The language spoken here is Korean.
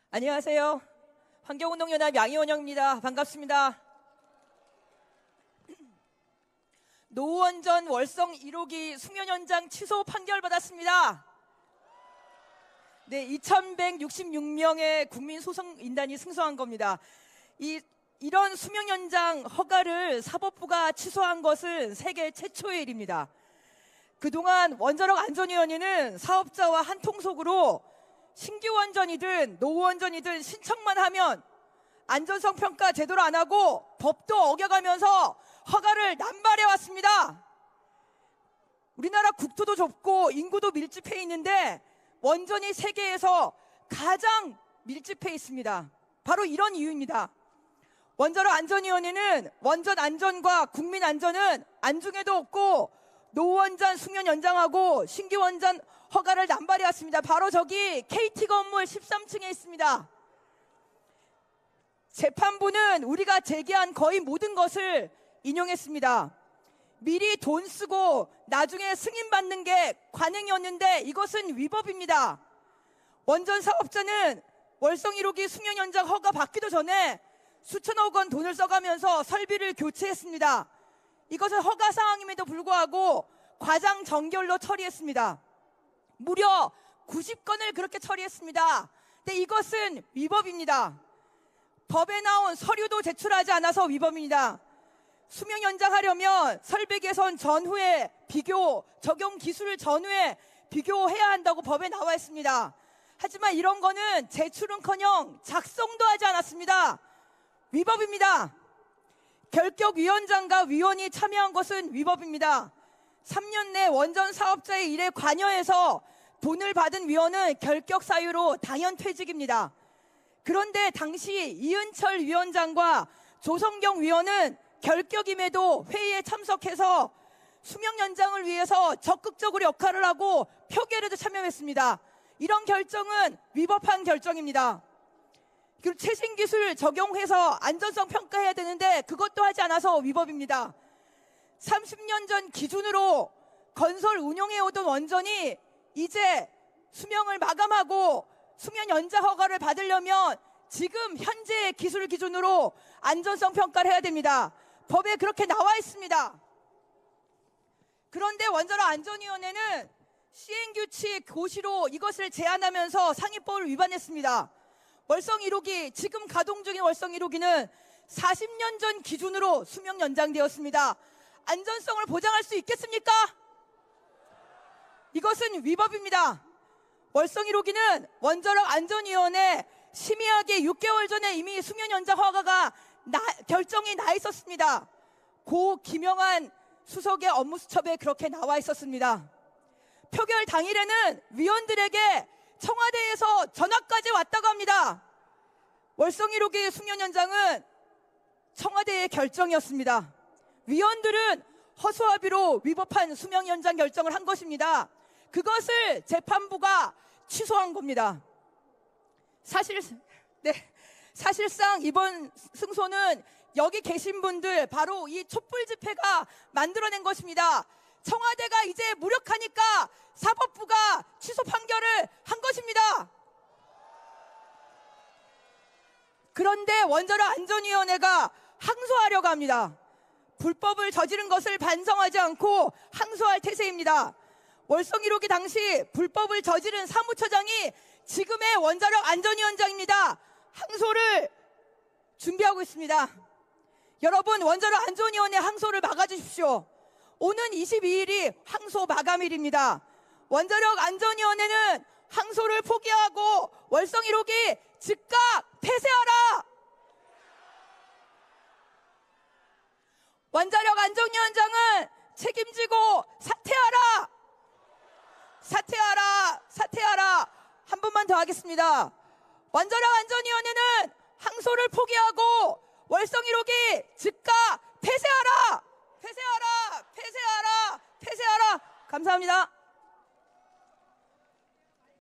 안녕하세요. 환경운동연합 양희원영입니다. 반갑습니다. 노원전 월성 1호기 수면 연장 취소 판결 받았습니다. 네, 2,166명의 국민소송인단이 승소한 겁니다. 이런 수면 연장 허가를 사법부가 취소한 것은 세계 최초의 일입니다. 그동안 원자력 안전위원회는 사업자와 한 통속으로 신규 원전이든 노원전이든 신청만 하면 안전성 평가 제대로 안 하고 법도 어겨가면서 허가를 남발해 왔습니다. 우리나라 국토도 좁고 인구도 밀집해 있는데 원전이 세계에서 가장 밀집해 있습니다. 바로 이런 이유입니다. 원자력 안전위원회는 원전 안전과 국민 안전은 안중에도 없고 노원전 수면 연장하고 신규 원전 허가를 남발해 왔습니다. 바로 저기 KT 건물 13층에 있습니다. 재판부는 우리가 제기한 거의 모든 것을 인용했습니다. 미리 돈 쓰고 나중에 승인받는 게 관행이었는데 이것은 위법입니다. 원전 사업자는 월성 1호기 수면 연장 허가 받기도 전에 수천억 원 돈을 써가면서 설비를 교체했습니다. 이것은 허가 사항임에도 불구하고 과장 정결로 처리했습니다. 무려 90건을 그렇게 처리했습니다. 근데 이것은 위법입니다. 법에 나온 서류도 제출하지 않아서 위법입니다. 수명 연장하려면 설비 개선 전후에 비교, 적용 기술 전후에 비교해야 한다고 법에 나와 있습니다. 하지만 이런 거는 제출은커녕 작성도 하지 않았습니다. 위법입니다. 결격위원장과 위원이 참여한 것은 위법입니다. 3년 내 원전 사업자의 일에 관여해서 돈을 받은 위원은 결격 사유로 당연 퇴직입니다. 그런데 당시 이은철 위원장과 조성경 위원은 결격임에도 회의에 참석해서 수명 연장을 위해서 적극적으로 역할을 하고 표결에도 참여했습니다. 이런 결정은 위법한 결정입니다. 그리고 최신 기술 적용해서 안전성 평가해야 되는데 그것도 하지 않아서 위법입니다. 30년 전 기준으로 건설 운영해오던 원전이 이제 수명을 마감하고 수면 연장 허가를 받으려면 지금 현재의 기술 기준으로 안전성 평가를 해야 됩니다. 법에 그렇게 나와 있습니다. 그런데 원자력 안전위원회는 시행규칙 고시로 이것을 제안하면서 상위법을 위반했습니다. 월성 1호기, 지금 가동 중인 월성 1호기는 40년 전 기준으로 수명 연장되었습니다. 안전성을 보장할 수 있겠습니까? 이것은 위법입니다. 월성 1호기는 원자력 안전위원회 심의하기 6개월 전에 이미 수면 연장 허가가 결정이 나 있었습니다. 고 김영한 수석의 업무수첩에 그렇게 나와 있었습니다. 표결 당일에는 위원들에게 청와대에서 전화까지 왔다고 합니다. 월성 1호기 수면 연장은 청와대의 결정이었습니다. 위원들은 허수아비로 위법한 수명 연장 결정을 한 것입니다. 그것을 재판부가 취소한 겁니다. 사실상 이번 승소는 여기 계신 분들 바로 이 촛불 집회가 만들어낸 것입니다. 청와대가 이제 무력하니까 사법부가 취소 판결을 한 것입니다. 그런데 원자력 안전위원회가 항소하려고 합니다. 불법을 저지른 것을 반성하지 않고 항소할 태세입니다. 월성 1호기 당시 불법을 저지른 사무처장이 지금의 원자력 안전위원장입니다. 항소를 준비하고 있습니다. 여러분, 원자력 안전위원회 항소를 막아주십시오. 오는 22일이 항소 마감일입니다. 원자력 안전위원회는 항소를 포기하고 월성 1호기 즉각 폐쇄하라! 원자력 안전위원장은 책임지고 사퇴하라! 사퇴하라! 사퇴하라! 한 번만 더 하겠습니다. 원자력 안전위원회는 항소를 포기하고 월성 1호기 즉각 폐쇄하라! 폐쇄하라! 폐쇄하라! 폐쇄하라! 감사합니다.